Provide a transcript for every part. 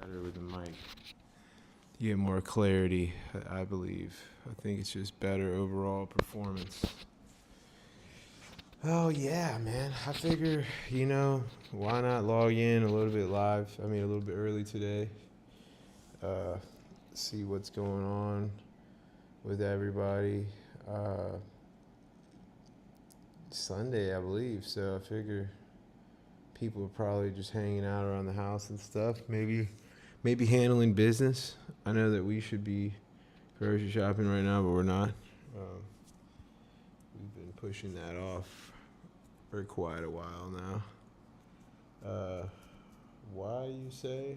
better with the mic. You get more clarity, I believe. I think it's just better overall performance. Oh, yeah, man. I figure, why not log in a little bit live? I mean, a little bit early today. See what's going on with everybody. Sunday, I believe. So I figure people are probably just hanging out around the house and stuff. Maybe handling business. I know that we should be grocery shopping right now, but we're not. We've been pushing that off for quite a while now. Why, you say?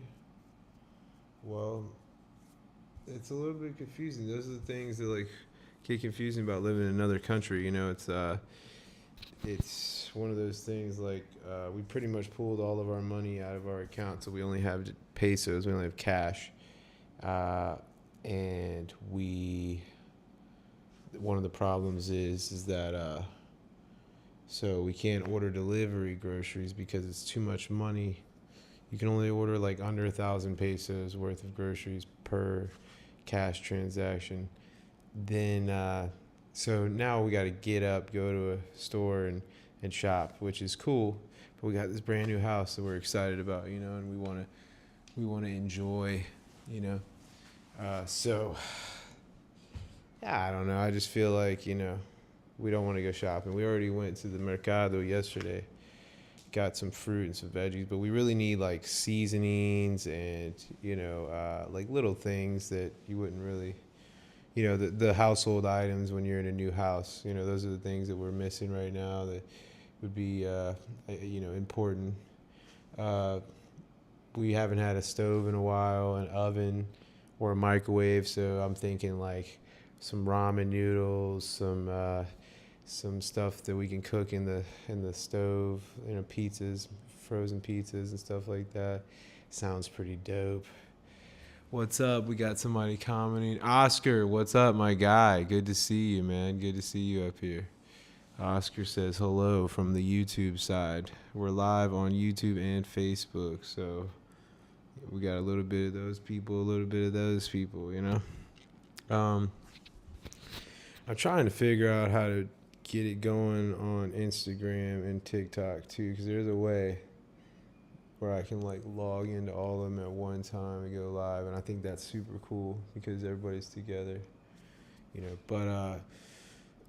Well, it's a little bit confusing. Those are the things that get confusing about living in another country. It's one of those things we pretty much pulled all of our money out of our account, so we only have pesos, we only have cash, and one of the problems is that so we can't order delivery groceries because it's too much money. You can only order under 1,000 pesos worth of groceries per cash transaction. Then so now we got to get up, go to a store and shop, which is cool. But we got this brand new house that we're excited about, and we want to enjoy, So yeah, I don't know. I just feel like, we don't want to go shopping. We already went to the mercado yesterday, got some fruit and some veggies, but we really need seasonings and, little things that you wouldn't really, the household items when you're in a new house. Those are the things that we're missing right now that would be, important. We haven't had a stove in a while, an oven, or a microwave, so I'm thinking some ramen noodles, some stuff that we can cook in the stove, pizzas, frozen pizzas and stuff like that. Sounds pretty dope. What's up? We got somebody commenting. Oscar, what's up, my guy? Good to see you, man. Good to see you up here. Oscar says hello from the YouTube side. We're live on YouTube and Facebook, so we got a little bit of those people, a little bit of those people, I'm trying to figure out how to get it going on Instagram and TikTok too, because there's a way where I can log into all of them at one time and go live, and I think that's super cool because everybody's together, But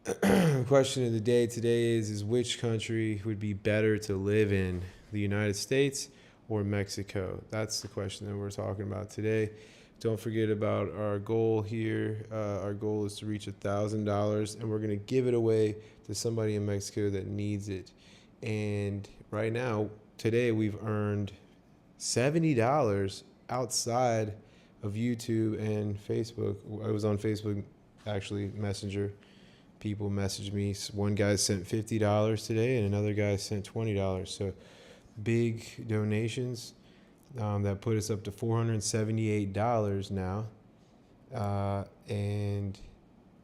the question of the day today is which country would be better to live in, the United States or Mexico? That's the question that we're talking about today. Don't forget about our goal here. Our goal is to reach $1,000, and we're going to give it away to somebody in Mexico that needs it. And right now, today, we've earned $70 outside of YouTube and Facebook. I was on Facebook, actually, Messenger. People messaged me. One guy sent $50 today, and another guy sent $20. So big donations that put us up to $478 now. And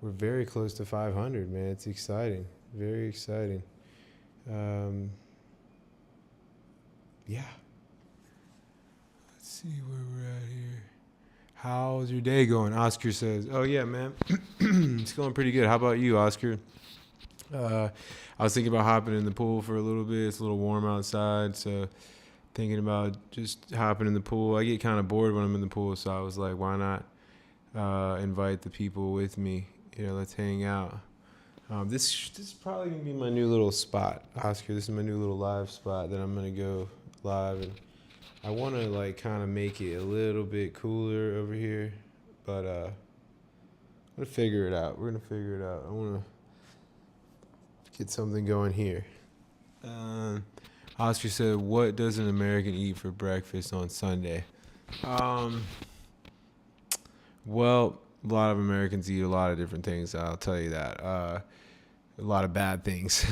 we're very close to 500, man. It's exciting. Very exciting. Yeah. Let's see where we're at here. How's your day going? Oscar says, oh, yeah, man. It's going pretty good. How about you, Oscar? I was thinking about hopping in the pool for a little bit. It's a little warm outside, so thinking about just hopping in the pool. I get kind of bored when I'm in the pool, so I was like, why not invite the people with me? Let's hang out. This is probably going to be my new little spot, Oscar. This is my new little live spot that I'm going to go live, and I want to kind of make it a little bit cooler over here, but I'm going to figure it out. We're going to figure it out. I want to get something going here. Oscar said, what does an American eat for breakfast on Sunday? Well, a lot of Americans eat a lot of different things, I'll tell you that. A lot of bad things.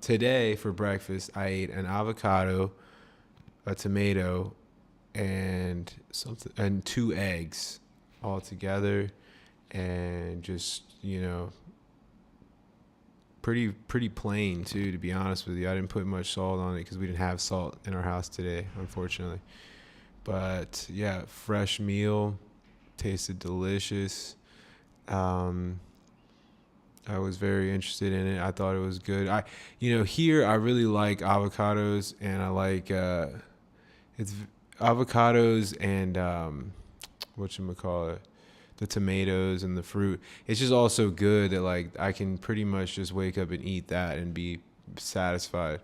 Today for breakfast, I ate an avocado, a tomato, and 2 eggs all together, and just pretty plain too, to be honest with you. I didn't put much salt on it because we didn't have salt in our house today, unfortunately. But yeah, fresh meal, tasted delicious. Um, I was very interested in it. I thought it was good. Here I really like avocados, and I like it's avocados and whatchamacallit, the tomatoes and the fruit. It's just also good that like I can pretty much just wake up and eat that and be satisfied.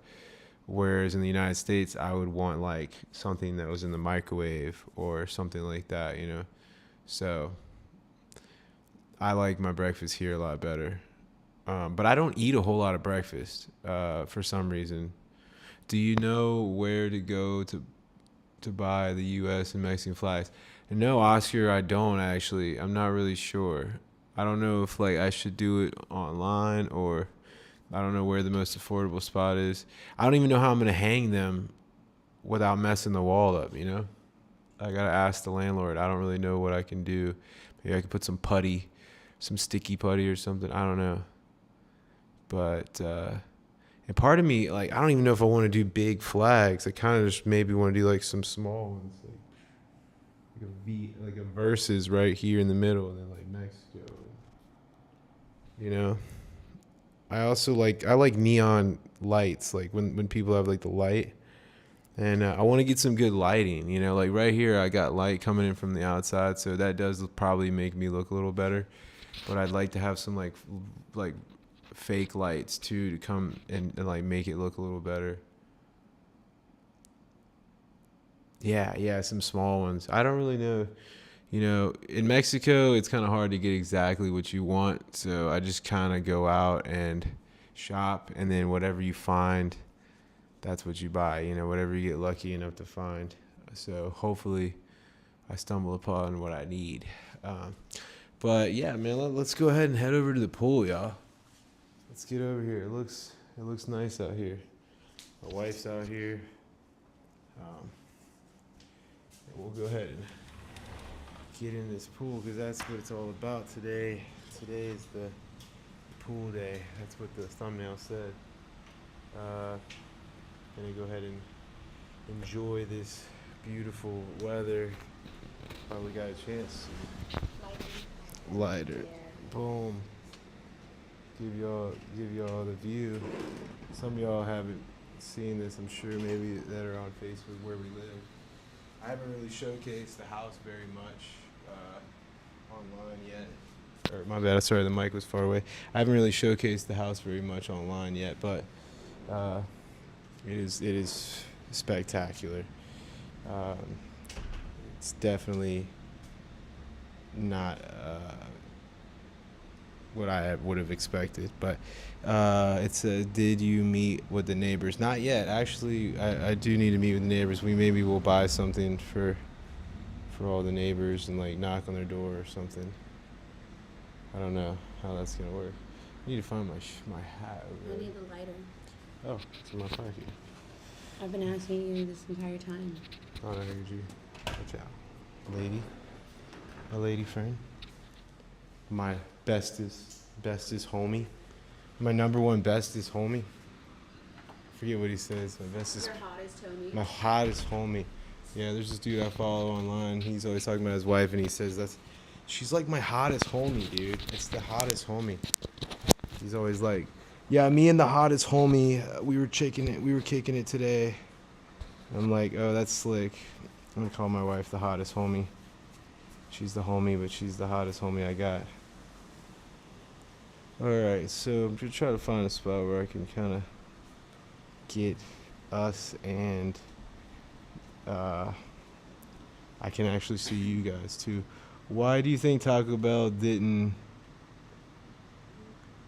Whereas in the United States, I would want like something that was in the microwave or something like that, you know. So I like my breakfast here a lot better. But I don't eat a whole lot of breakfast for some reason. Do you know where to go to buy the U.S. and Mexican flags? And no, Oscar, I don't actually. I'm not really sure. I don't know if like I should do it online, or I don't know where the most affordable spot is. I don't even know how I'm gonna hang them without messing the wall up. You know, I gotta ask the landlord. I don't really know what I can do. Maybe I could put some putty, some sticky putty or something. I don't know. But and part of me, like, I don't even know if I want to do big flags. I kind of just maybe want to do like some small ones, like a V, like a versus right here in the middle, and then like Mexico. You know. I like neon lights, like when people have like the light, and I want to get some good lighting. You know, like right here I got light coming in from the outside, so that does probably make me look a little better. But I'd like to have some like fake lights too to come and like make it look a little better. Yeah, some small ones. I don't really know. You know, in Mexico, it's kind of hard to get exactly what you want. So I just kind of go out and shop, and then whatever you find, that's what you buy. You know, whatever you get lucky enough to find. So hopefully I stumble upon what I need. But yeah, man, let's go ahead and head over to the pool, y'all. Let's get over here. It looks nice out here. My wife's out here. And we'll go ahead and get in this pool, because that's what it's all about today. Today is the pool day. That's what the thumbnail said. Gonna go ahead and enjoy this beautiful weather. Probably got a chance. Lighter. Boom. Give y'all the view. Some of y'all haven't seen this, I'm sure, maybe that are on Facebook where we live. I haven't really showcased the house very much online yet. Or my bad, sorry, the mic was far away. I haven't really showcased the house very much online yet, but it is spectacular. It's definitely not what I would have expected, but it's a, did you meet with the neighbors? Not yet. Actually, I do need to meet with the neighbors. Maybe we'll buy something for all the neighbors and like knock on their door or something. I don't know how that's gonna work. I need to find my hat over there. I need the lighter. Oh, it's in my pocket. I've been asking you this entire time. Oh, I heard you. Watch out, lady. A lady friend. My bestest homie. My number one bestest homie. Forget what he says. My bestest. Your hottest homie. My hottest homie. Yeah, there's this dude I follow online. He's always talking about his wife, and he says she's like my hottest homie, dude. It's the hottest homie. He's always like, yeah, me and the hottest homie, we were kicking it today. I'm like, oh, that's slick. I'm gonna call my wife the hottest homie. She's the homie, but she's the hottest homie I got. Alright, so I'm gonna try to find a spot where I can kind of get us and I can actually see you guys too. Why do you think Taco Bell didn't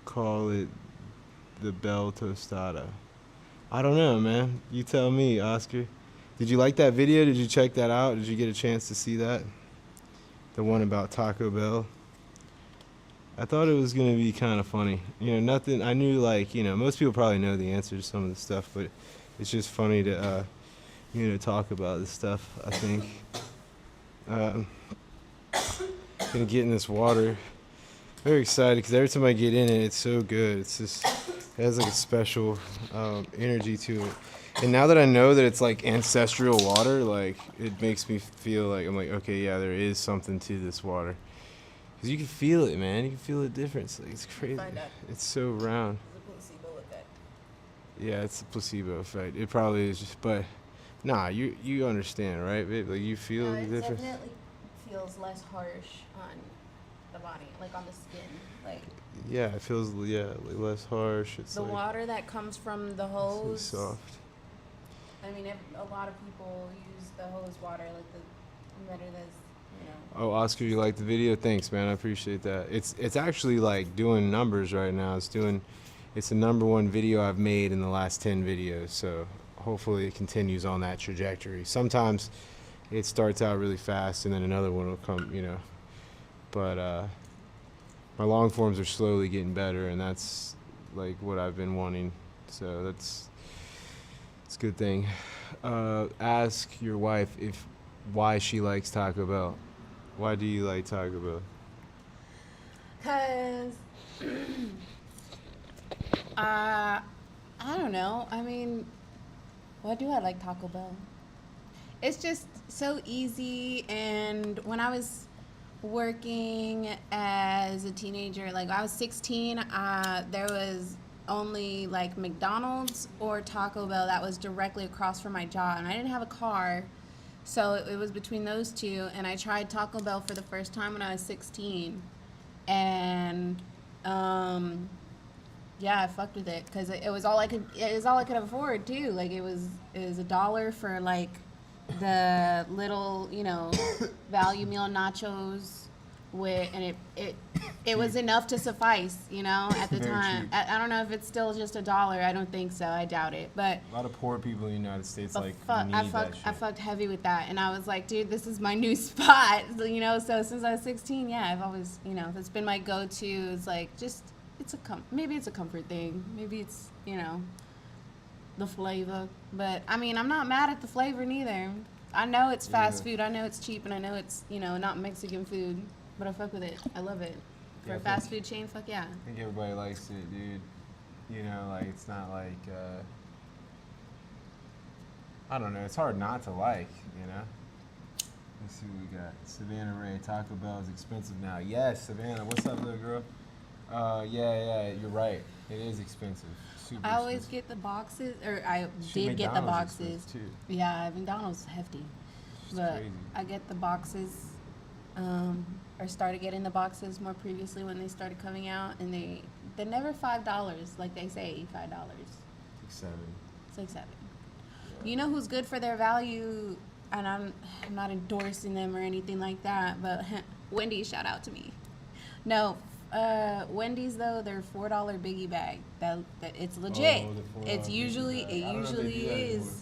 call it the Bell Tostada? I don't know, man. You tell me, Oscar. Did you like that video? Did you check that out? Did you get a chance to see that? The one about Taco Bell? I thought it was going to be kind of funny. You know, nothing, I knew, like, you know, most people probably know the answer to some of the stuff, but it's just funny to, talk about this stuff, I think. Gonna get in this water. Very excited, because every time I get in it, it's so good. It's just It has like a special energy to it. And now that I know that it's like ancestral water, like it makes me feel like I'm like, okay, yeah, there is something to this water. Cause you can feel it, man. You can feel the difference. Like, it's crazy. Find out. It's so round. The placebo effect. Yeah, it's a placebo effect. It probably is just, but nah, you understand, right? Babe? Like you feel No, the it difference. definitely feels less harsh on the body, like on the skin. Like Yeah, it feels like less harsh. It's the like water that comes from the it's really hose. soft. I mean, a lot of people use the hose water, like the meridas, you know. Oh, Oscar, you like the video? Thanks, man. I appreciate that. It's actually like doing numbers right now. It's the #1 video I've made in the last 10 videos. So hopefully it continues on that trajectory. Sometimes it starts out really fast and then another one will come, you know. But my long forms are slowly getting better, and that's like what I've been wanting. So it's a good thing. Ask your wife why she likes Taco Bell. Why do you like Taco Bell? Cause I don't know. I mean, why do I like Taco Bell? It's just so easy. And when I was working as a teenager, like I was 16, there was only like McDonald's or Taco Bell that was directly across from my job, and I didn't have a car, so it was between those two. And I tried Taco Bell for the first time when I was 16, and yeah, I fucked with it because it was all I could. It was all I could afford too. Like it was $1 for like the little, you know, value meal nachos and it was enough to suffice, you know, at the Very time. cheap. I don't know if it's still just $1. I don't think so. I doubt it. But A lot of poor people in the United States but need I that shit. fucked heavy with that, and I was like, dude, this is my new spot, so, you know. So since I was 16, yeah, I've always, you know, that's been my go-to. It's like just maybe it's a comfort thing, maybe it's, you know, the flavor. But I mean, I'm not mad at the flavor neither. I know it's fast food, I know it's cheap, and I know it's, you know, not Mexican food, but I fuck with it. I love it. For Yeah, a fast food chain, fuck yeah. I think everybody likes it, dude. You know, like it's not like I don't know. It's hard not to like, you know. Let's see what we got. Savannah Ray, Taco Bell is expensive now. Yes, Savannah. What's up, little girl? Yeah, you're right. It is expensive. Super I always expensive. get the boxes, or I Shit, did get the McDonald's is boxes. expensive, too. Yeah, McDonald's is hefty. It's But crazy. I get the boxes, or started getting the boxes more previously when they started coming out, and they're never $5 like they say, $5. Like 7. It's like 7. Yeah. You know who's good for their value, and I'm not endorsing them or anything like that, but Wendy's, shout out to me. No, Wendy's though, their $4 biggie bag, that it's legit. Oh, the $4 It's biggie usually bag. I don't know if they do that is. anymore.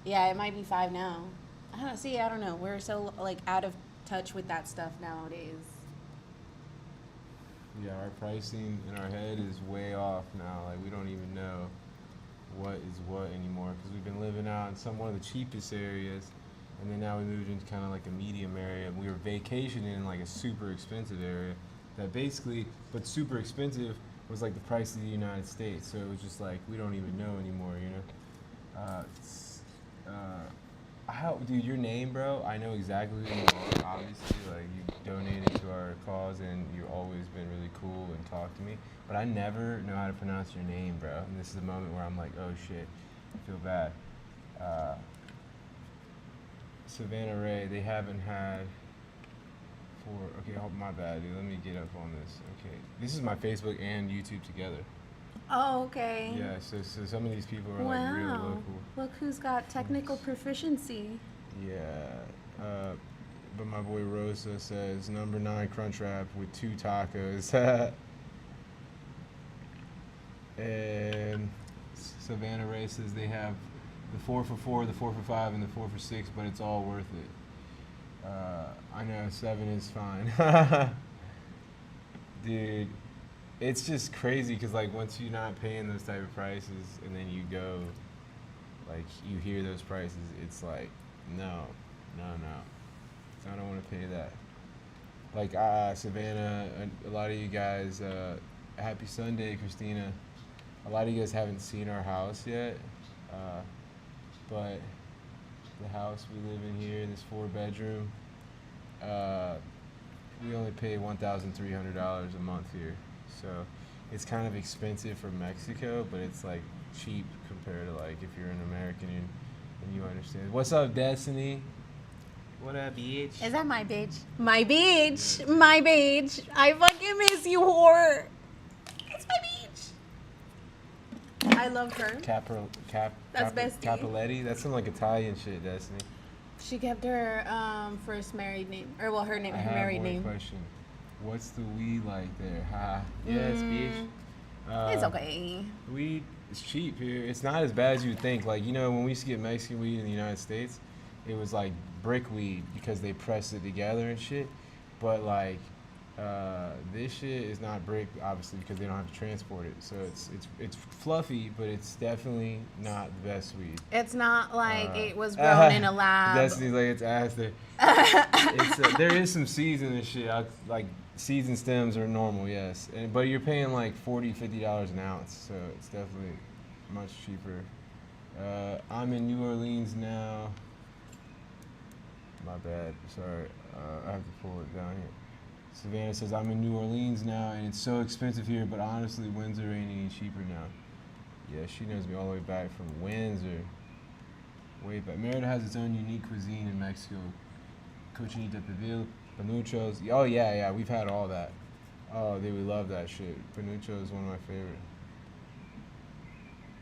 Yeah, it might be 5 now. I don't see. I don't know. We're so like out of touch with that stuff nowadays. Yeah, our pricing in our head is way off now. Like we don't even know what is what anymore because we've been living out in one of the cheapest areas, and then now we moved into kind of like a medium area. We were vacationing in like a super expensive area that basically, but super expensive was like the price of the United States. So it was just like we don't even know anymore, you know. Dude, your name, bro, I know exactly who you are, obviously. Like, you donated to our cause, and you've always been really cool and talk to me. But I never know how to pronounce your name, bro. And this is a moment where I'm like, oh, shit, I feel bad. Savannah Ray, they haven't had okay, oh, my bad, dude. Let me get up on this. Okay. This is my Facebook and YouTube together. Oh, okay. Yeah, so some of these people are, like, real Wow. local. Look who's got technical proficiency. Yeah, but my boy Rosa says #9 crunch wrap with 2 tacos. And Savannah Ray says they have the 4 for $4, the 4 for $5, and the 4 for $6, but it's all worth it. I know 7 is fine. Dude, it's just crazy because like once you're not paying those type of prices and then you go, like you hear those prices, it's like, no. So I don't want to pay that. Like Savannah, a lot of you guys, happy Sunday, Christina. a lot of you guys haven't seen our house yet, but the house we live in here, this 4-bedroom, we only pay $1,300 a month here. So it's kind of expensive for Mexico, but it's like cheap compared to like if you're an American and you understand. What's up, Destiny? What up, bitch? Is that my bitch? My bitch. My bitch. I fucking miss you, whore. It's my bitch. I love her. That's bestie. Capoletti? That sounds like Italian shit, Destiny. She kept her first married name, or well, her name, I her have married one name. question. What's the weed like there? Ha. Yes, bitch. It's okay. Weed is cheap here. It's not as bad as you would think. Like, you know, when we used to get Mexican weed in the United States, it was like brick weed because they pressed it together and shit. But like, this shit is not brick, obviously, because they don't have to transport it. So it's fluffy, but it's definitely not the best weed. It's not like it was grown in a lab. Destiny's like it's ass there. There is some seeds in this shit. Like seeds and stems are normal, yes, but you're paying like $40-$50 an ounce, so it's definitely much cheaper. I'm in New Orleans now. My bad. Sorry, I have to pull it down here. Savannah says, I'm in New Orleans now, and it's so expensive here, but honestly, Windsor ain't any cheaper now. Yeah, she knows me all the way back from Windsor. Way back. Merida has its own unique cuisine in Mexico. Cochinita pibil, panuchos. Oh, yeah, we've had all that. Oh, they would love that shit. Panucho is one of my favorite.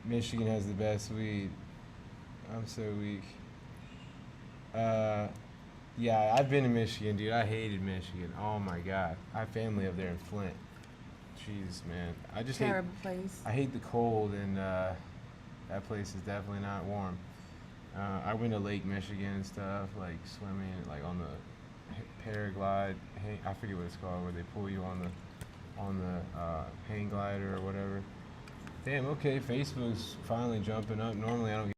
Michigan has the best weed. I'm so weak. Yeah, I've been to Michigan, dude. I hated Michigan. Oh my God. I have family up there in Flint. Jeez, man. I just Terrible place. I hate the cold, and that place is definitely not warm. I went to Lake Michigan and stuff, like swimming, like on the paraglide. I forget what it's called, where they pull you on the hang glider or whatever. Damn. Okay, Facebook's finally jumping up. Normally, I don't.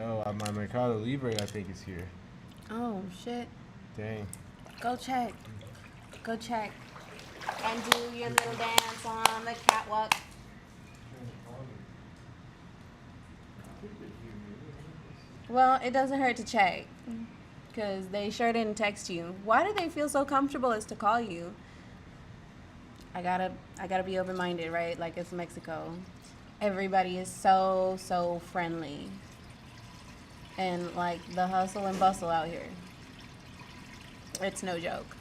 Oh, my Mercado Libre, I think, is here. Oh shit. Dang. Go check. Go check. And do your little dance on the catwalk. Well, it doesn't hurt to check. Because they sure didn't text you. Why do they feel so comfortable as to call you? I gotta be open-minded, right? Like it's Mexico. Everybody is so friendly. And like the hustle and bustle out here. It's no joke.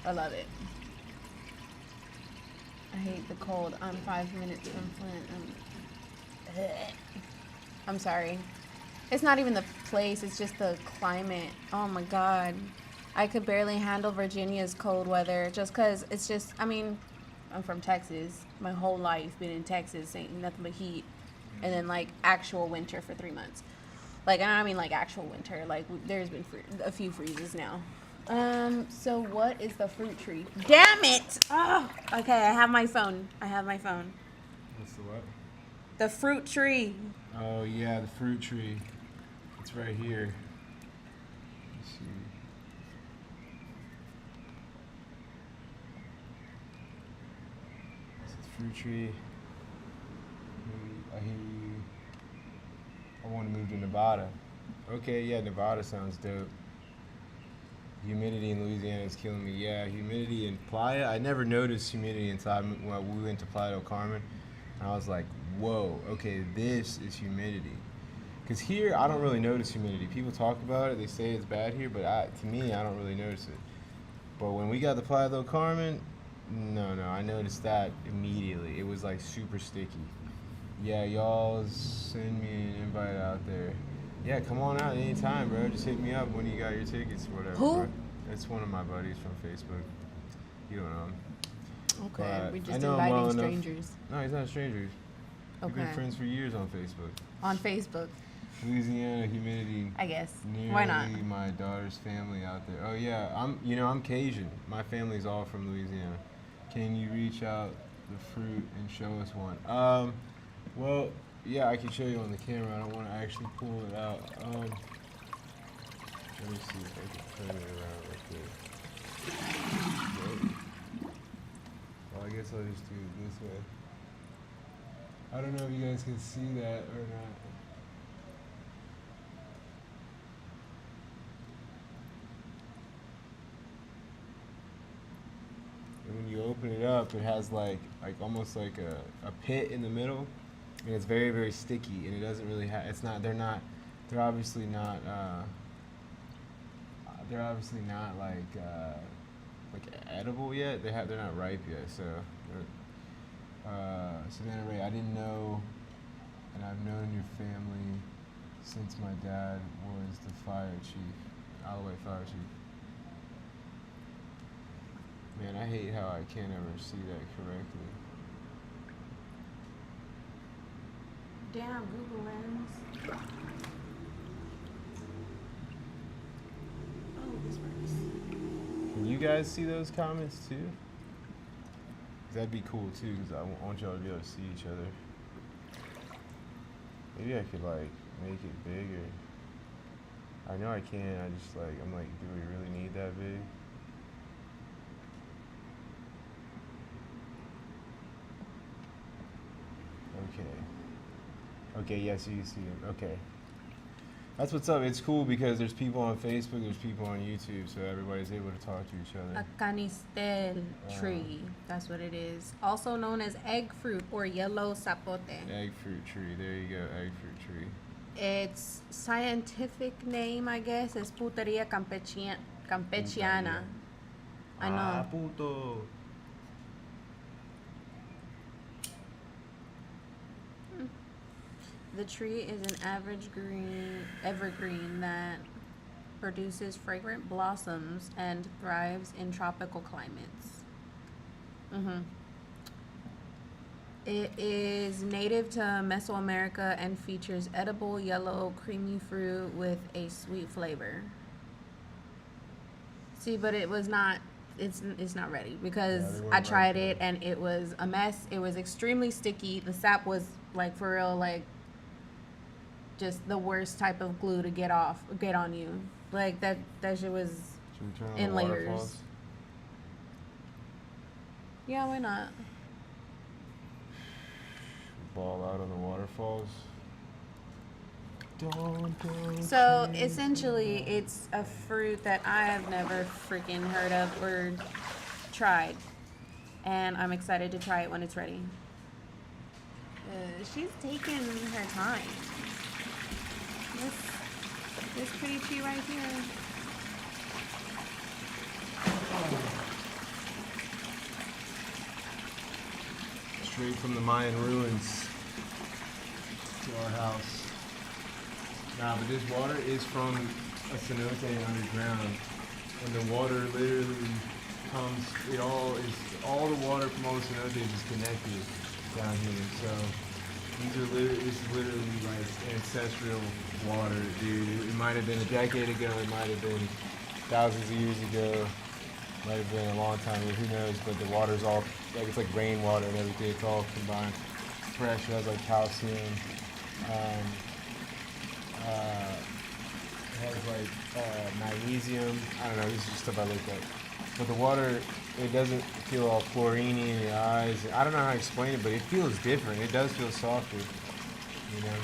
I love it. I hate the cold. I'm 5 minutes from Flint. I'm sorry. It's not even the place, it's just the climate. Oh my God. I could barely handle Virginia's cold weather just because it's just, I mean, I'm from Texas. My whole life been in Texas, ain't nothing but heat. And then like actual winter for 3 months. Like, and I mean like actual winter. Like there's been a few freezes now. So what is the fruit tree? Damn it! Oh, okay, I have my phone. What's the what? The fruit tree. Oh yeah, the fruit tree. It's right here. Let's see. This is the fruit tree. I hear you. I want to move to Nevada. Okay, yeah, Nevada sounds dope. Humidity in Louisiana is killing me. Yeah, humidity in Playa. I never noticed humidity until we went to Playa del Carmen. And I was like, whoa, okay, this is humidity. Because here, I don't really notice humidity. People talk about it. They say it's bad here, but to me, I don't really notice it. But when we got to Playa del Carmen, no, I noticed that immediately. It was like super sticky. Yeah, y'all send me an invite out there. Yeah, come on out anytime, bro. Just hit me up when you got your tickets or whatever. Who? Bro. It's one of my buddies from Facebook. You don't know him. Okay, But we're I just know him well inviting enough. strangers. No, he's not a stranger. We've been Okay. friends for years on Facebook. On Facebook, Louisiana humidity. I guess. Nearly Why not? my daughter's family out there. Oh yeah, I'm Cajun. My family's all from Louisiana. Can you reach out the fruit and show us one? Well, yeah, I can show you on the camera. I don't want to actually pull it out. Let me see if I can turn it around real quick. Well, I guess I'll just do it this way. I don't know if you guys can see that or not. And when you open it up, it has like almost like a pit in the middle, and it's very very sticky, and it doesn't really have. It's not. They're obviously not. They're obviously not like edible yet. They're not ripe yet. So then anyway, I didn't know, and I've known your family since my dad was the fire chief, Alloway fire chief. Man, I hate how I can't ever see that correctly. Damn, Google Lens. Oh, this works. Can you guys see those comments too? 'Cause that'd be cool too, because I want y'all to be able to see each other. Maybe I could like make it bigger. I know I can. I'm like, do we really need that big? Okay, yes, you see it. Okay. That's what's up. It's cool because there's people on Facebook, there's people on YouTube, so everybody's able to talk to each other. A canistel tree. That's what it is. Also known as egg fruit or yellow zapote. Egg fruit tree. There you go, egg fruit tree. Its scientific name, I guess, is Puteria campechana. I know. Puto. The tree is an evergreen that produces fragrant blossoms and thrives in tropical climates. It is native to Mesoamerica and features edible yellow creamy fruit with a sweet flavor. See, but it was not. It's not ready because I tried it and it was a mess. It was extremely sticky. The sap was like for real, like just the worst type of glue to get on you. Like that shit was Should we turn on in the layers. waterfalls? Yeah, why not? Ball out on the waterfalls. So essentially, it's a fruit that I have never freaking heard of or tried, and I'm excited to try it when it's ready. She's taking her time. This pretty tree right here. Straight from the Mayan ruins to our house. Nah, but this water is from a cenote underground, and the water literally comes. All the water from all the cenotes is connected down here. So this is literally like ancestral water, dude. It might have been a decade ago. It might have been thousands of years ago. Might have been a long time ago. Who knows? But the water's all like it's like rainwater and everything. It's all combined. Fresh. It has like calcium. It has like magnesium. I don't know. This is just stuff I looked at. But the water, it doesn't feel all chlorine in your eyes. I don't know how to explain it, but it feels different. It does feel softer. You know,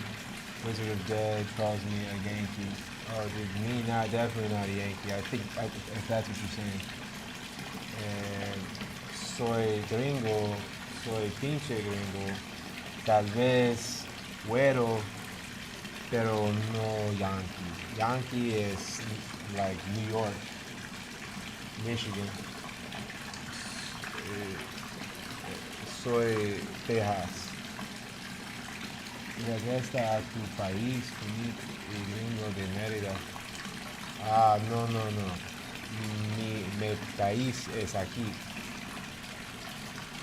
Wizard of Dead calls me a Yankee. Oh, dude, me definitely not a Yankee. I think if that's what you're saying. And soy gringo, soy pinche gringo. Tal vez güero, pero no Yankee. Yankee is like New York, Michigan. Soy Texas. Regresa a tu país, gringo de Mérida. Ah, no. Mi país es aquí.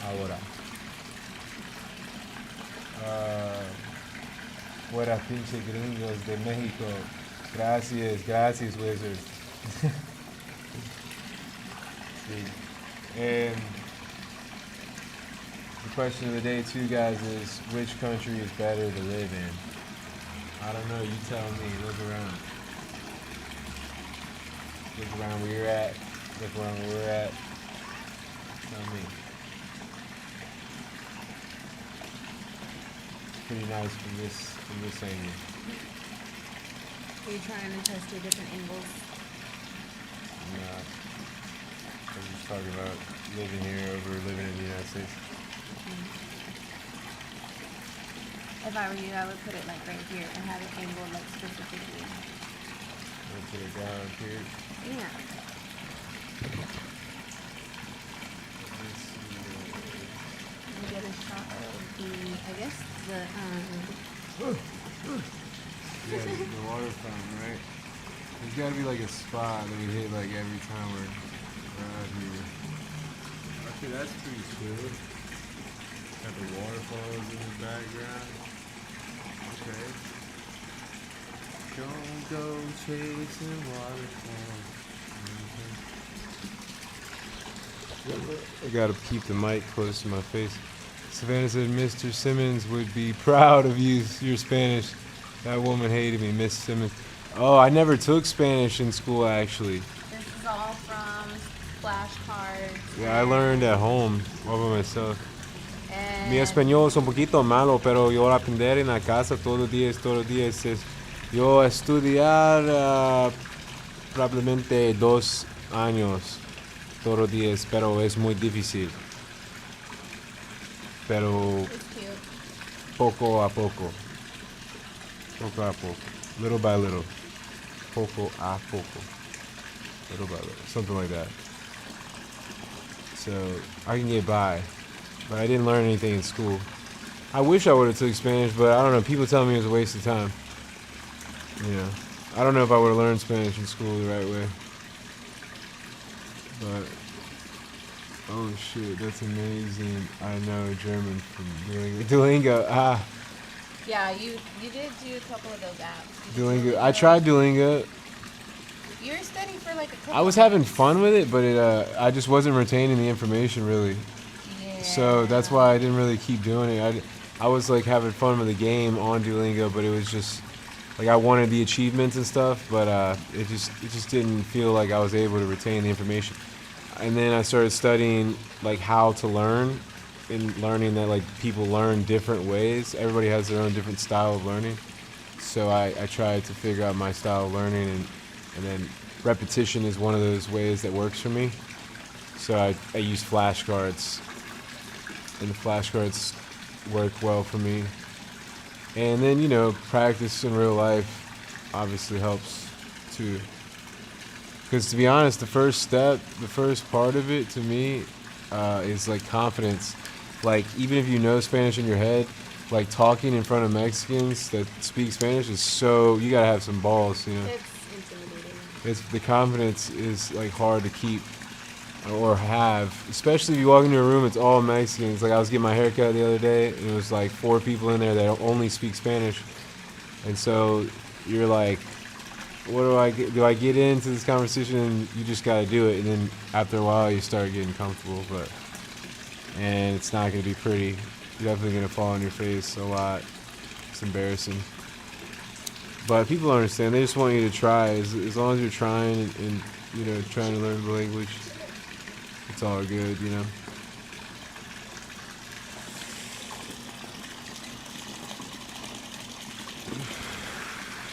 Ahora. Fuera pinche gringos de México. Gracias, Wizard. Sí. And the question of the day, too, guys, is which country is better to live in? I don't know. You tell me. Look around. Look around where you're at. Look around where we're at. Tell me. Pretty nice from this angle. Are you trying to test your different angles? Nah. I'm just talking about living here over living in the United States. If I were you, I would put it like right here and have it angled like specifically. I'll put it down here. Yeah. Let's see. And get a shot of the, I guess the Yeah, the water fountain, right? There's gotta be like a spot that we hit like every time we're out here. Okay, that's pretty cool. Got the waterfalls in the background. Okay. Don't go chasing waterfalls. I gotta keep the mic close to my face. Savannah said Mr. Simmons would be proud of you, your Spanish. That woman hated me, Miss Simmons. Oh, I never took Spanish in school, actually. This is all from flashcards. Yeah, I learned at home, all by myself. And Mi español es un poquito malo, pero yo aprender en la casa todos los días. Yo estudiar probablemente 2 años todos los días, pero es muy difícil. Pero it's cute. poco a poco. Little by little. Poco a poco. Little by little. Something like that. So I can get by. But I didn't learn anything in school. I wish I would have took Spanish, but I don't know. People tell me it was a waste of time. You know, I don't know if I would have learned Spanish in school the right way. But oh shit, that's amazing. I know German from Duolingo. Duolingo, Yeah, you did do a couple of those apps. Duolingo. I tried Duolingo. You were studying for like a couple. I was having fun with it, but I just wasn't retaining the information really. Yeah. So that's why I didn't really keep doing it. I was like having fun with the game on Duolingo, but it was just like I wanted the achievements and stuff, but it just didn't feel like I was able to retain the information. And then I started studying like how to learn, and learning that like people learn different ways. Everybody has their own different style of learning. So I tried to figure out my style of learning, and then repetition is one of those ways that works for me. So I use flashcards, and the flashcards work well for me. And then, you know, practice in real life obviously helps too. Because to be honest, the first part of it to me is like confidence. Like even if you know Spanish in your head, like talking in front of Mexicans that speak Spanish is so, you gotta have some balls, you know. It's intimidating. It's the confidence is like hard to keep or have, especially if you walk into a room, it's all Mexicans. Like I was getting my hair cut the other day, and it was like 4 people in there that only speak Spanish, and so you're like, what do I get? Do I get into this conversation? And you just gotta do it, and then after a while you start getting comfortable, and it's not gonna be pretty. You're definitely gonna fall on your face a lot. It's embarrassing. But people understand. They just want you to try. As long as you're trying and you know, trying to learn the language, it's all good, you know.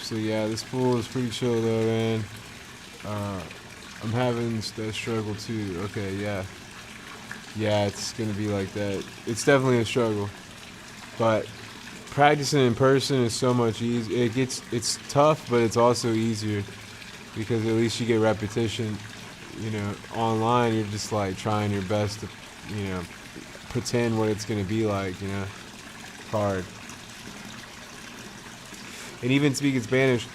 So yeah, this pool is pretty chill though, man. I'm having that struggle too. Okay, yeah. Yeah, it's gonna be like that. It's definitely a struggle. But practicing in person is so much easier. It's tough, but it's also easier because at least you get repetition. You know, online you're just like trying your best to, you know, pretend what it's gonna be like. You know, it's hard. And even speaking Spanish,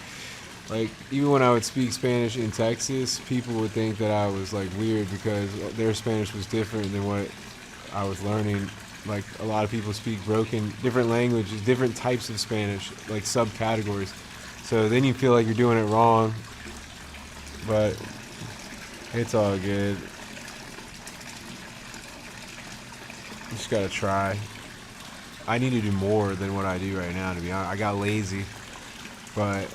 like even when I would speak Spanish in Texas, people would think that I was like weird because their Spanish was different than what I was learning. Like a lot of people speak broken, different languages, different types of Spanish, like subcategories. So then you feel like you're doing it wrong, but it's all good. You just gotta try. I need to do more than what I do right now, to be honest. I got lazy, but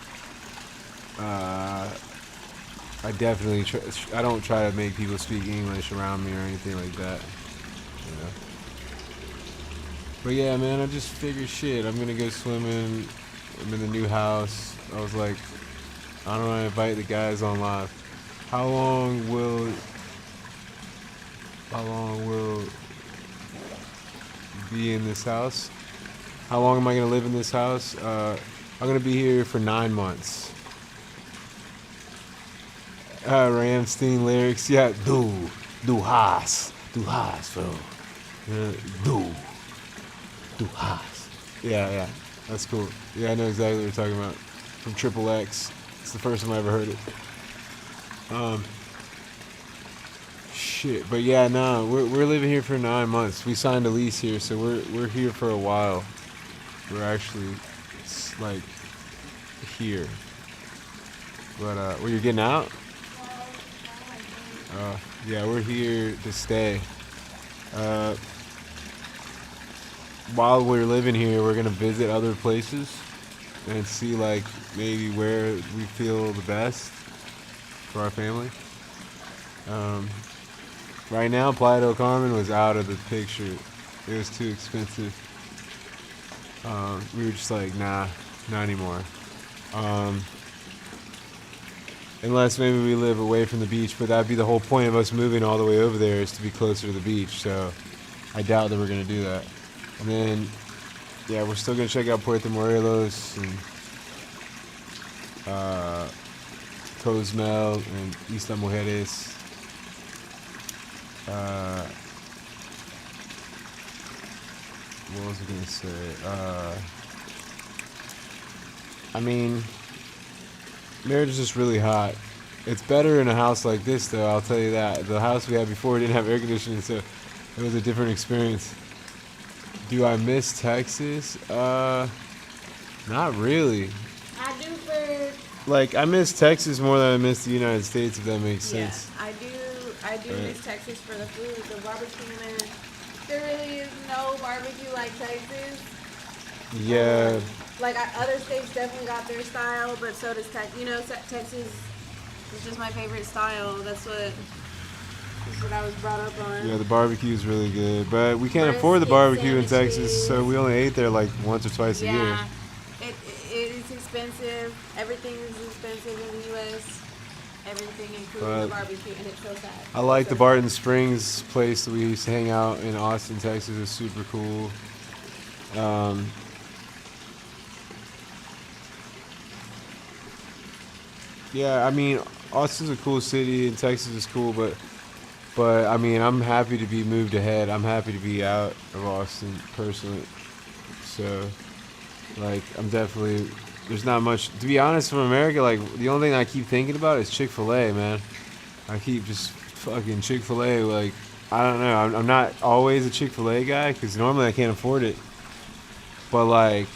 I definitely I don't try to make people speak English around me or anything like that. You know. But yeah, man, I just figured shit. I'm gonna go swimming. I'm in the new house. I was like, I don't want to invite the guys on live. How long will you be in this house? How long am I gonna live in this house? I'm gonna be here for 9 months. Ramstein lyrics, yeah, du hast, bro. Du, du hast. Yeah, that's cool. Yeah, I know exactly what you're talking about. From Triple X. It's the first time I ever heard it. Shit, but yeah, no, we're living here for 9 months. We signed a lease here, so we're here for a while. We're actually like here. But well, you're getting out? Yeah, we're here to stay. While we're living here, we're gonna visit other places and see like maybe where we feel the best for our family. Right now, Playa del Carmen was out of the picture. It was too expensive. We were just like, nah, not anymore. Unless maybe we live away from the beach, but that'd be the whole point of us moving all the way over there is to be closer to the beach. So I doubt that we're gonna do that. And then, yeah, we're still gonna check out Puerto Morelos and Cozumel and Isla Mujeres. What was I gonna say? I mean, marriage is just really hot. It's better in a house like this, though. I'll tell you that. The house we had before didn't have air conditioning, so it was a different experience. Do I miss Texas? Not really. I do for Like, I miss Texas more than I miss the United States, if that makes sense. I do miss Texas for the food, the barbecue, man. There really is no barbecue like Texas. Yeah. Like other states definitely got their style, but so does Texas. You know, Texas is just my favorite style. That's what I was brought up on. Yeah, the barbecue is really good, but we can't Brisket afford the barbecue in sandwiches. Texas, so we only ate there like once or twice a year. Yeah, it is expensive. Everything is expensive in the U.S. Everything, including the barbecue, and it's so sad. I like the Barton Springs place that we used to hang out in Austin, Texas. It's super cool. Yeah, I mean, Austin's a cool city and Texas is cool, but I mean, I'm happy to be moved ahead. I'm happy to be out of Austin personally. So, like, I'm definitely. There's not much, to be honest, from America. Like, the only thing I keep thinking about is Chick-fil-A, man. I keep just fucking Chick-fil-A. Like, I don't know. I'm not always a Chick-fil-A guy because normally I can't afford it. But like,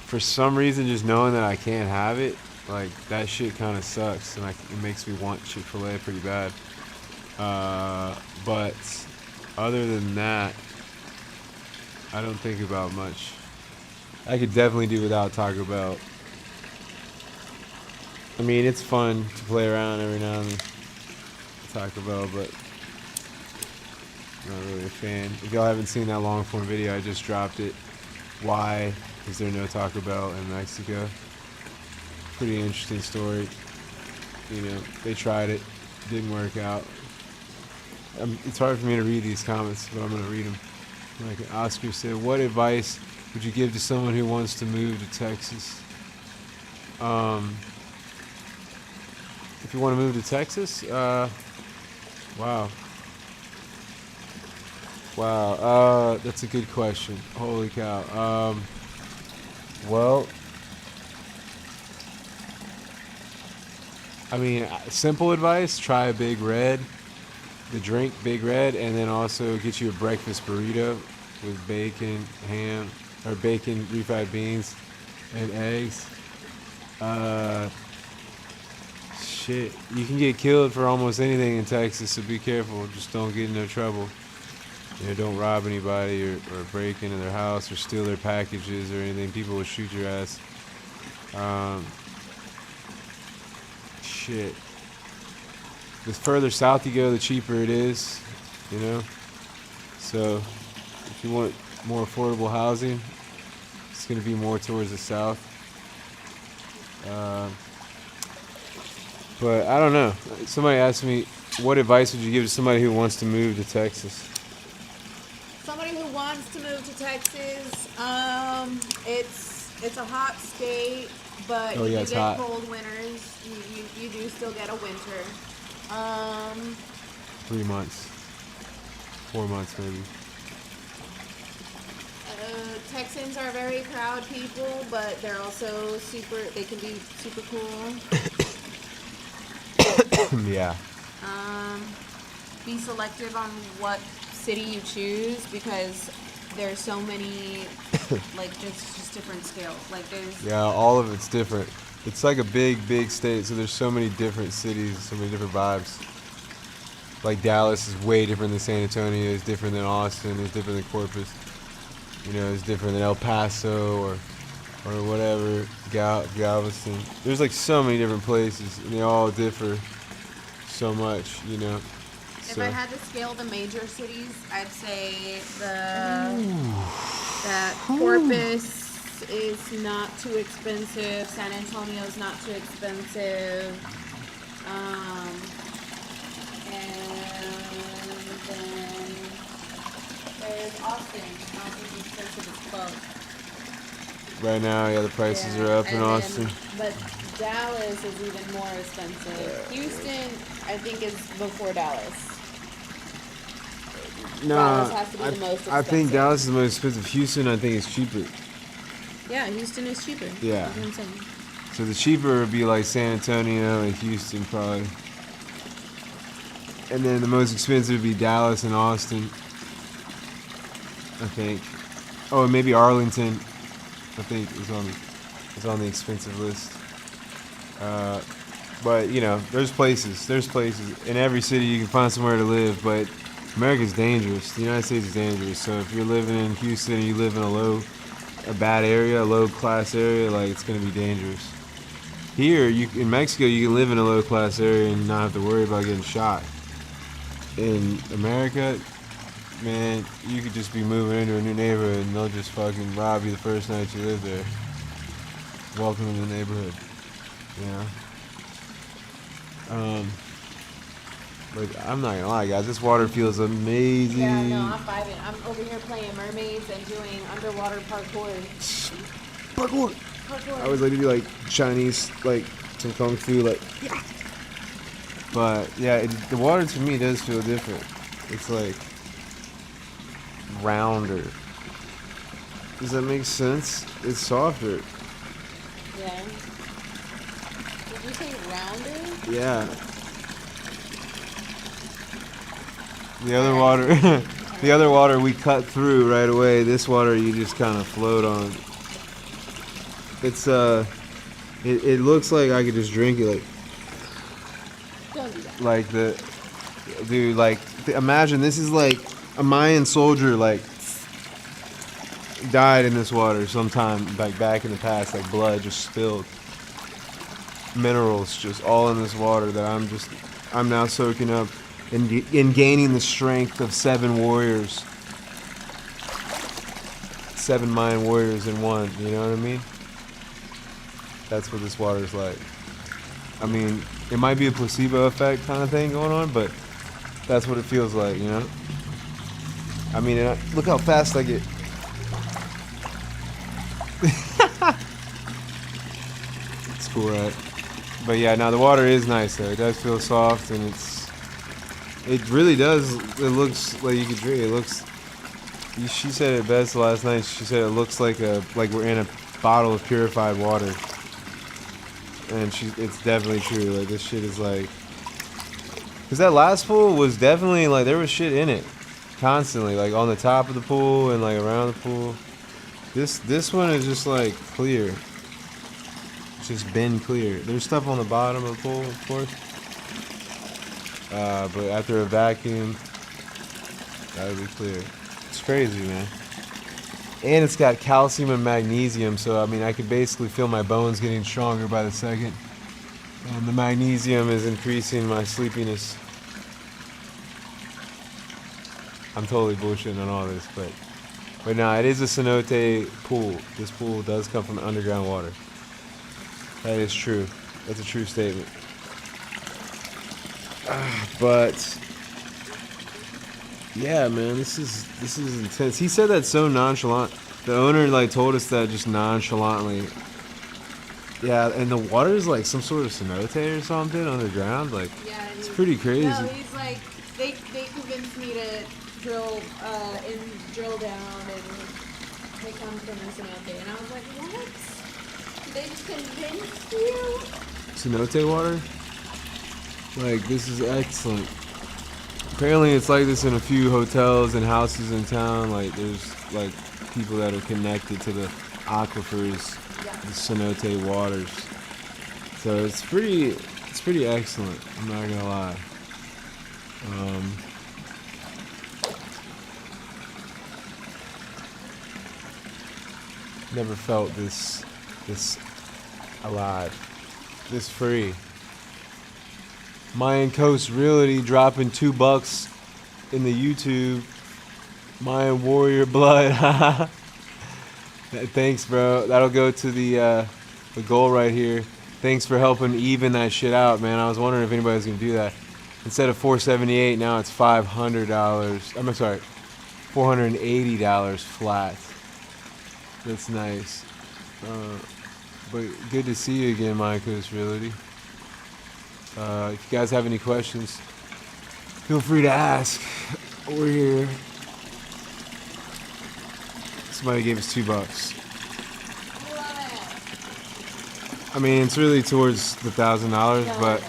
for some reason, just knowing that I can't have it, like that shit kind of sucks, and it makes me want Chick-fil-A pretty bad. But other than that, I don't think about much. I could definitely do without Taco Bell. I mean, it's fun to play around every now and then with Taco Bell, but I'm not really a fan. If y'all haven't seen that long form video, I just dropped it. Why is there no Taco Bell in Mexico? Pretty interesting story. You know, they tried it, didn't work out. It's hard for me to read these comments, but I'm gonna read them. Like Oscar said, what advice would you give to someone who wants to move to Texas? If you want to move to Texas, wow, that's a good question. Holy cow. Well, I mean, simple advice: try a Big Red, the drink Big Red, and then also get you a breakfast burrito with bacon, ham, or bacon, refried beans, and eggs. Shit, you can get killed for almost anything in Texas, so be careful. Just don't get in no trouble. You know, don't rob anybody or break into their house or steal their packages or anything. People will shoot your ass. Shit. the further south you go, the cheaper it is, you know. So if you want more affordable housing, it's going to be more towards the south. But I don't know. Somebody asked me, what advice would you give to somebody who wants to move to Texas? Somebody who wants to move to Texas, it's a hot state, but Oh, you yeah, do it's get hot. cold winters. You do still get a winter. 3 months. 4 months maybe. Texans are very proud people, but they're also they can be super cool. Yeah. Be selective on what city you choose because there's so many, like, just different scales. Like, there's... Yeah, all of it's different. It's like a big state, so there's so many different cities, so many different vibes. Like Dallas is way different than San Antonio, it's different than Austin, it's different than Corpus. You know, it's different than El Paso or whatever, Galveston. There's like so many different places, and they all differ so much, you know. If I had to scale the major cities, I'd say that Corpus is not too expensive, San Antonio is not too expensive, and then there's Austin. Austin's expensive as fuck. Right now, yeah, the prices Yeah, are up in and then- Austin. But Dallas is even more expensive. Houston, I think, is before Dallas. Dallas has to be the most I think expensive. Dallas is the most expensive. Houston, I think, is cheaper. Yeah, Houston is cheaper. Yeah. That's what I'm saying. So the cheaper would be like San Antonio and Houston, probably. And then the most expensive would be Dallas and Austin, I think. Oh, and maybe Arlington, I think, is on the expensive list. But you know, there's places in every city you can find somewhere to live. But America's dangerous. The United States is dangerous. So if you're living in Houston and you live in a bad area, a low class area, like, it's gonna be dangerous. Here, in Mexico, you can live in a low class area and not have to worry about getting shot. In America, man, you could just be moving into a new neighborhood and they'll just fucking rob you the first night you live there. Welcome to the neighborhood, you know? But I'm not gonna lie, guys, this water feels amazing. Yeah, no, I'm vibing. I'm over here playing mermaids and doing underwater parkour. Parkour! Parkour. I always like to do like Chinese, like some kung fu, like, yeah. But yeah, the water to me does feel different. It's like rounder. Does that make sense? It's softer. Yeah. Did you say rounder? Yeah. The other water, the other water we cut through right away. This water you just kind of float on. It's it looks like I could just drink it, like. Don't do that. Like dude, like, imagine this is like a Mayan soldier, like, died in this water sometime, like, back in the past, like, blood just spilled, minerals just all in this water that I'm now soaking up and gaining the strength of 7 warriors, 7 Mayan warriors in one, you know what I mean? That's what this water is like. I mean, it might be a placebo effect kind of thing going on, but that's what it feels like, you know? I mean, look how fast I get. It's cool, right? But yeah, now the water is nice though. It does feel soft, and it really does. It looks like you could drink. It looks. She said it best last night. She said it looks like we're in a bottle of purified water. And it's definitely true. Like, this shit is like, cause that last pool was definitely like, there was shit in it, constantly, like on the top of the pool and like around the pool. This one is just like clear. It's just been clear. There's stuff on the bottom of the pool, of course. But after a vacuum, that'll be clear. It's crazy, man. And it's got calcium and magnesium, so I mean, I could basically feel my bones getting stronger by the second. And the magnesium is increasing my sleepiness. I'm totally bullshitting on all this, but no, it is a cenote pool. This pool does come from underground water. That is true. That's a true statement. But yeah, man, this is intense. He said that so nonchalant. The owner like told us that just nonchalantly. Yeah, and the water is like some sort of cenote or something underground. Like, Yeah, it's pretty crazy. No, he's like, they convinced me to drill down, and they come from the cenote, and I was like, what? They just convinced you? Cenote water? Like, this is excellent. Apparently it's like this in a few hotels and houses in town. Like, there's like people that are connected to the aquifers, the cenote waters. So it's pretty excellent, I'm not gonna lie. Never felt this alive, this free. Mayan Coast Realty dropping $2 in the YouTube. Mayan Warrior Blood. Thanks, bro. That'll go to the goal right here. Thanks for helping even that shit out, man. I was wondering if anybody was gonna do that. Instead of $478, now it's $500. I'm sorry, $480 flat. That's nice. But good to see you again, Mayan Coast Realty. If you guys have any questions, feel free to ask. We're here. Somebody gave us $2. I mean, it's really towards the $1,000,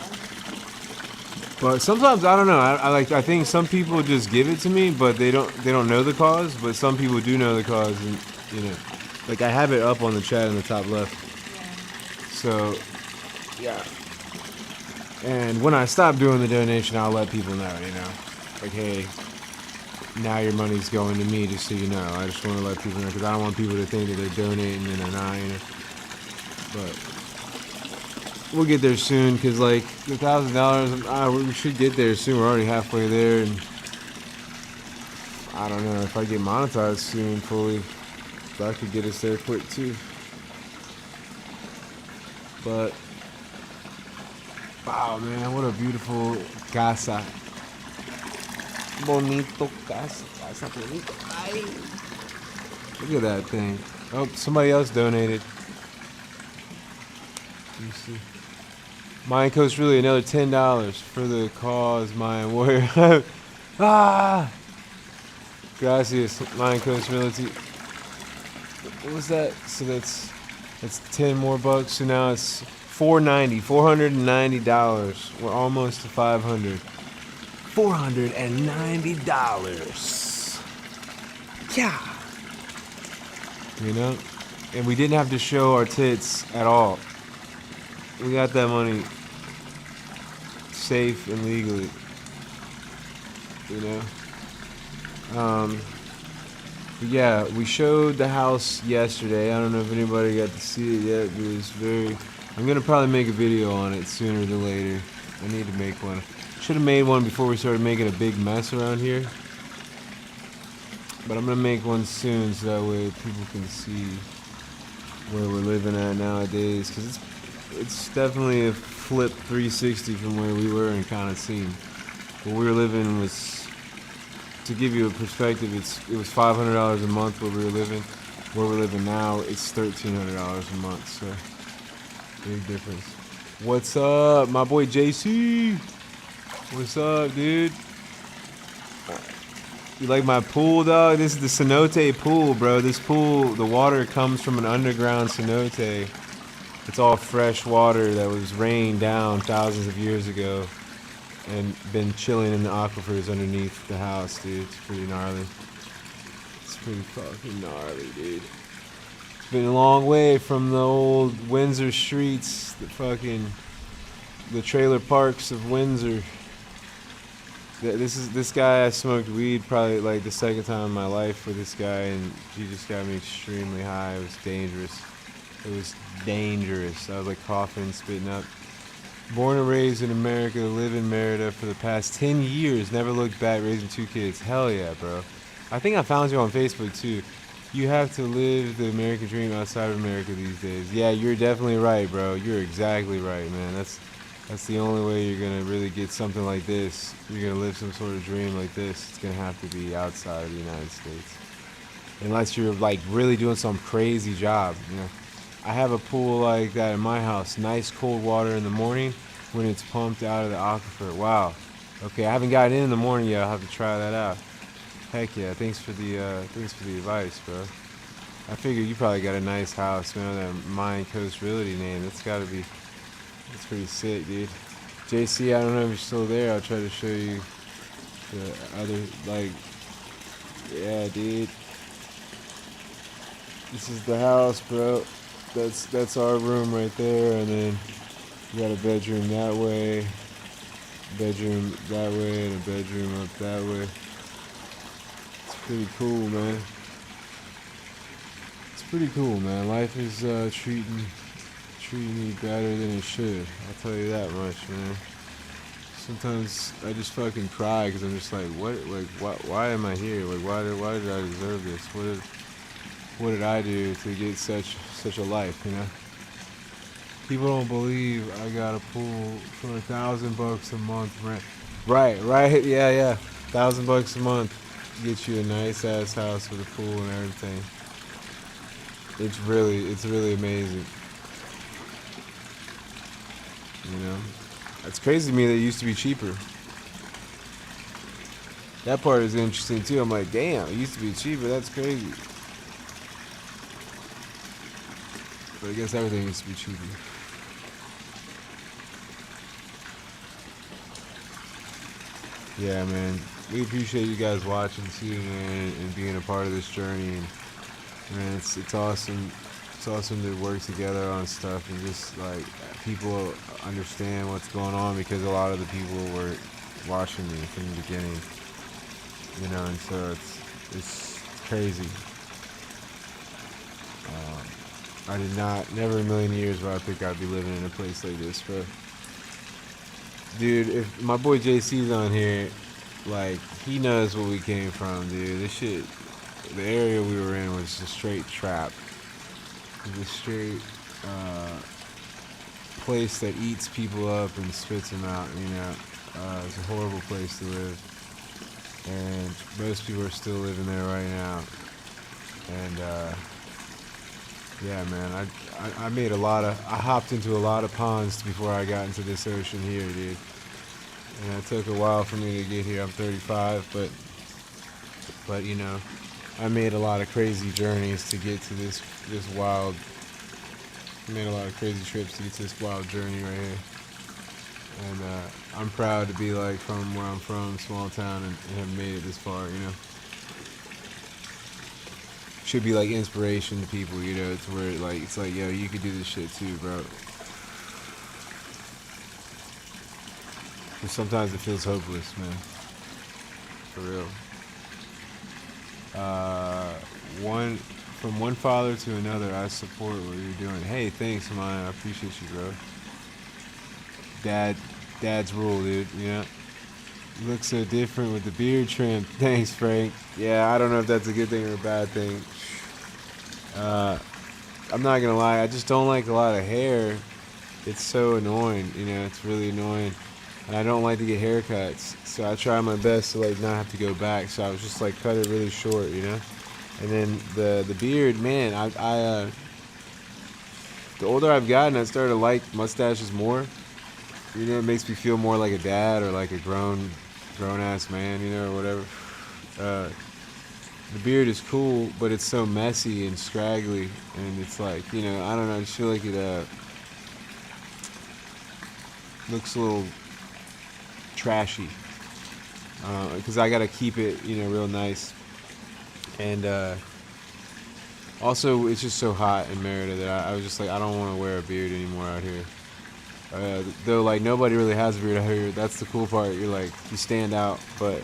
but sometimes I don't know. I think some people just give it to me, but they don't know the cause. But some people do know the cause, and you know, like I have it up on the chat in the top left. So, yeah. And when I stop doing the donation, I'll let people know, you know. Like, hey, now your money's going to me, just so you know. I just want to let people know, because I don't want people to think that they're donating and they're not, you know. But we'll get there soon, because, like, the $1,000, we should get there soon. We're already halfway there, and I don't know if I get monetized soon fully. That could get us there quick, too. But wow, man, what a beautiful casa. Bonito casa. Casa bonito. Ay. Look at that thing. Oh, somebody else donated. Let me see. Mayan Coast Really, another $10 for the cause, Mayan Warrior. Ah! Gracias, Mayan Coast Realty. What was that? So that's 10 more bucks. So now it's $490. We're almost to $500. $490. Yeah. You know? And we didn't have to show our tits at all. We got that money safe and legally. You know? But yeah, we showed the house yesterday. I don't know if anybody got to see it yet, but it's I'm gonna probably make a video on it sooner than later. I need to make one. Should have made one before we started making a big mess around here. But I'm gonna make one soon so that way people can see where we're living at nowadays. Cause it's definitely a flip 360 from where we were in kind of scene. Where we were living was, to give you a perspective, it was $500 a month where we were living. Where we're living now, it's $1,300 a month. So big difference. What's up, my boy JC? What's up, dude? You like my pool, dog? This is the cenote pool, bro. This pool, the water comes from an underground cenote. It's all fresh water that was rained down thousands of years ago and been chilling in the aquifers underneath the house, dude. It's pretty gnarly. It's pretty fucking gnarly, dude. It's been a long way from the old Windsor streets, the trailer parks of Windsor. This guy, I smoked weed probably like the second time in my life with this guy, and he just got me extremely high. It was dangerous. It was dangerous. I was like coughing, spitting up. Born and raised in America, live in Merida for the past 10 years. Never looked back, raising 2 kids. Hell yeah, bro. I think I found you on Facebook too. You have to live the American dream outside of America these days. Yeah, you're definitely right, bro. You're exactly right, man. That's the only way you're gonna really get something like this. You're gonna live some sort of dream like this. It's gonna have to be outside of the United States, unless you're like really doing some crazy job. You know, I have a pool like that in my house. Nice cold water in the morning when it's pumped out of the aquifer. Wow. Okay, I haven't gotten in the morning yet. I'll have to try that out. Heck yeah! Thanks for the advice, bro. I figure you probably got a nice house, man. That Mayan Coast Realty name. That's pretty sick, dude. JC, I don't know if you're still there. I'll try to show you the other, like, yeah, dude. This is the house, bro. That's our room right there, and then you got a bedroom that way, bedroom that way, and a bedroom up that way. It's pretty cool, man. It's pretty cool, man. Life is treating me better than it should. I'll tell you that much, man. Sometimes I just fucking cry because I'm just like, what? Like, why am I here? Like, why did I deserve this? What did I do to get such a life? You know. People don't believe I got a pool for $1,000 a month rent. Right, yeah. $1,000 a month get you a nice ass house with a pool and everything. It's really amazing. You know, it's crazy to me that it used to be cheaper. That part is interesting too. I'm like, damn, it used to be cheaper. That's crazy. But I guess everything used to be cheaper. Yeah, man. We appreciate you guys watching too, man, and being a part of this journey. And man, it's awesome. It's awesome to work together on stuff and just like people understand what's going on, because a lot of the people were watching me from the beginning, you know, and so it's crazy. I did never in a million years would I think I'd be living in a place like this, but dude, if my boy JC's on here, like, he knows where we came from, dude. This shit, the area we were in was a straight trap. It was a straight place that eats people up and spits them out, you know. It's a horrible place to live. And most people are still living there right now. And, yeah, man, I hopped into a lot of ponds before I got into this ocean here, dude. And it took a while for me to get here. I'm 35, but you know, I made a lot of crazy journeys to get to this wild. I made a lot of crazy trips to get to this wild journey right here. And I'm proud to be like from where I'm from, small town, and have made it this far, you know. Should be like inspiration to people, you know, to where like it's like, yo, you could do this shit too, bro. But sometimes it feels hopeless, man. For real. From one father to another, I support what you're doing. Hey, thanks, man. I appreciate you, bro. Dad's rule, dude. You know. You look so different with the beard trim. Thanks, Frank. Yeah, I don't know if that's a good thing or a bad thing. I'm not gonna lie. I just don't like a lot of hair. It's so annoying. You know, it's really annoying. And I don't like to get haircuts, so I try my best to like not have to go back. So I was just like cut it really short, you know. And then the beard, man, I the older I've gotten, I started to like mustaches more. You know, it makes me feel more like a dad or like a grown ass man, you know, or whatever. The beard is cool, but it's so messy and scraggly, and it's like, you know, I don't know. I just feel like it looks a little trashy, because I gotta keep it, you know, real nice. And also, it's just so hot in Merida that I was just like, I don't want to wear a beard anymore out here. Though, like, nobody really has a beard out here. That's the cool part. You're like, you stand out. But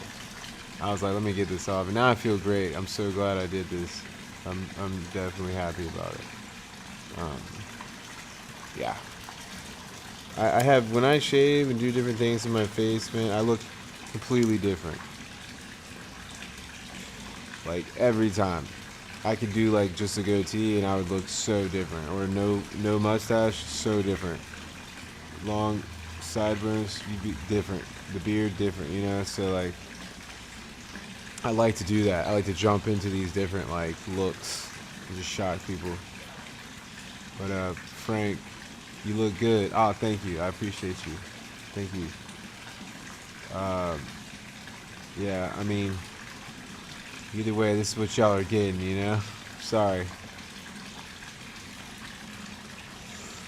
I was like, let me get this off, and now I feel great. I'm so glad I did this. I'm definitely happy about it. Yeah. I have, when I shave and do different things in my face, man, I look completely different. Like every time. I could do like just a goatee and I would look so different. Or no mustache, so different. Long sideburns, you'd be different. The beard, different, you know? So like, I like to do that. I like to jump into these different like looks and just shock people. But Frank, you look good. Oh, thank you. I appreciate you. Thank you. Yeah, I mean, either way, this is what y'all are getting, you know? Sorry.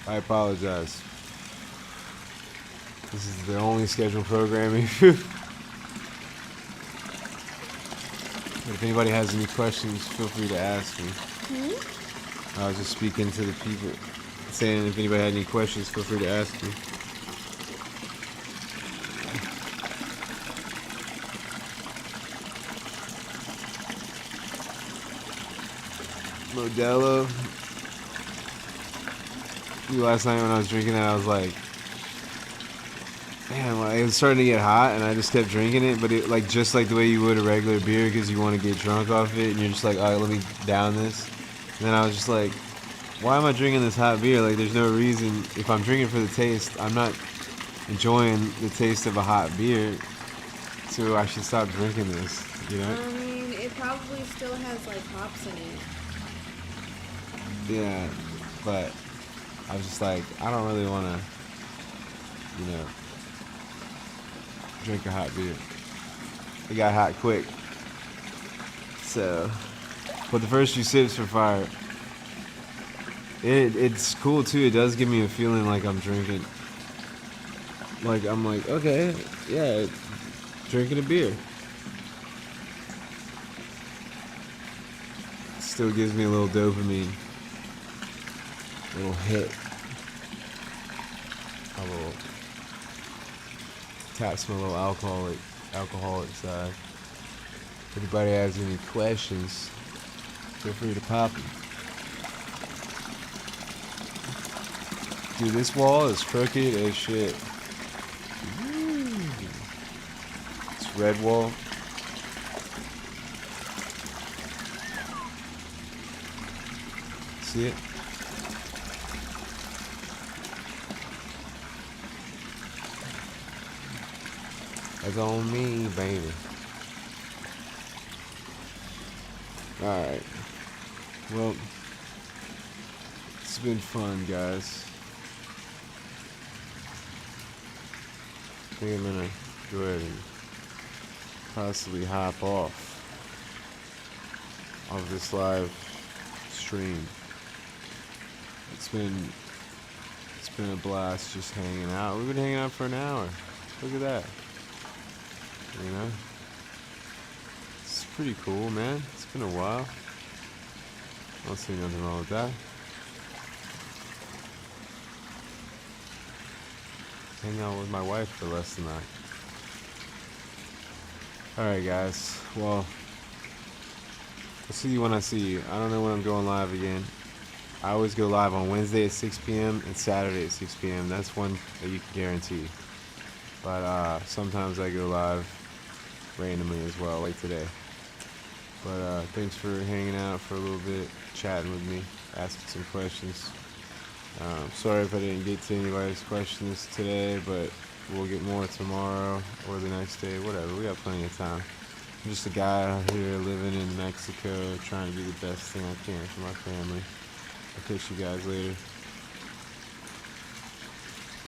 I apologize. This is the only scheduled programming. If anybody has any questions, feel free to ask me. I was just speaking to the people, saying if anybody had any questions, feel free to ask me. Modelo. Last night when I was drinking that, I was like, man, like, it was starting to get hot, and I just kept drinking it. But it like just like the way you would a regular beer, because you want to get drunk off it, and you're just like, all right, let me down this. And then I was just like, why am I drinking this hot beer? Like, there's no reason. If I'm drinking for the taste, I'm not enjoying the taste of a hot beer, so I should stop drinking this. You know? I mean, it probably still has like hops in it. Yeah, but I was just like, I don't really want to, drink a hot beer. It got hot quick. So, but the first few sips were fire. It's cool too. It does give me a feeling like I'm drinking. Like, I'm like, okay, yeah, drinking a beer. Still gives me a little dopamine. A little hit. A little taps my little alcoholic side. If anybody has any questions, feel free to pop them. Dude, this wall is crooked as shit. It's red wall. See it? That's on me, baby. Alright. Well, it's been fun, guys. I think I'm gonna go ahead and possibly hop off of this live stream. It's been a blast just hanging out. We've been hanging out for an hour. Look at that. You know? It's pretty cool, man. It's been a while. I don't see nothing wrong with that. Hang out with my wife for less than that. Alright, guys. Well, I'll see you when I see you. I don't know when I'm going live again. I always go live on Wednesday at 6 p.m. and Saturday at 6 p.m. That's one that you can guarantee. But sometimes I go live randomly as well, like today. But thanks for hanging out for a little bit, chatting with me, asking some questions. Sorry if I didn't get to anybody's questions today, but we'll get more tomorrow or the next day, whatever. We got plenty of time. I'm just a guy out here living in Mexico, trying to do the best thing I can for my family. I'll catch you guys later.